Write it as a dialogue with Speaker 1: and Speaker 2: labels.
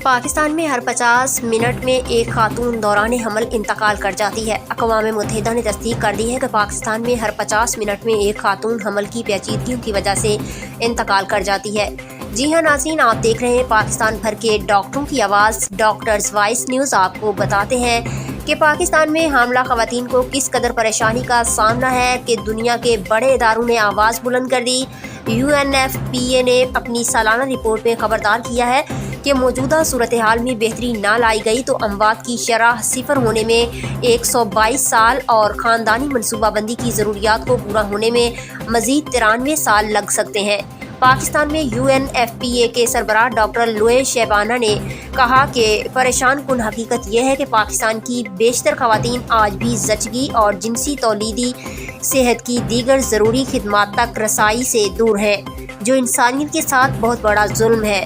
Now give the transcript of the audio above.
Speaker 1: پاکستان میں ہر 50 منٹ میں ایک خاتون دوران حمل انتقال کر جاتی ہے۔ اقوام متحدہ نے تصدیق کر دی ہے کہ پاکستان میں ہر 50 منٹ میں ایک خاتون حمل کی پیچیدگیوں کی وجہ سے انتقال کر جاتی ہے۔ جی ہاں ناظرین، آپ دیکھ رہے ہیں پاکستان بھر کے ڈاکٹروں کی آواز، ڈاکٹرز وائس نیوز۔ آپ کو بتاتے ہیں کہ پاکستان میں حاملہ خواتین کو کس قدر پریشانی کا سامنا ہے کہ دنیا کے بڑے اداروں نے آواز بلند کر دی۔ UNFPA نے اپنی سالانہ رپورٹ میں خبردار کیا ہے کہ موجودہ صورتحال میں بہتری نہ لائی گئی تو اموات کی شرح 0 ہونے میں 122 سال اور خاندانی منصوبہ بندی کی ضروریات کو پورا ہونے میں مزید 93 سال لگ سکتے ہیں۔ پاکستان میں UNFPA کے سربراہ ڈاکٹر لوئے شیبانہ نے کہا کہ پریشان کن حقیقت یہ ہے کہ پاکستان کی بیشتر خواتین آج بھی زچگی اور جنسی تولیدی صحت کی دیگر ضروری خدمات تک رسائی سے دور ہیں، جو انسانیت کے ساتھ بہت بڑا ظلم ہے۔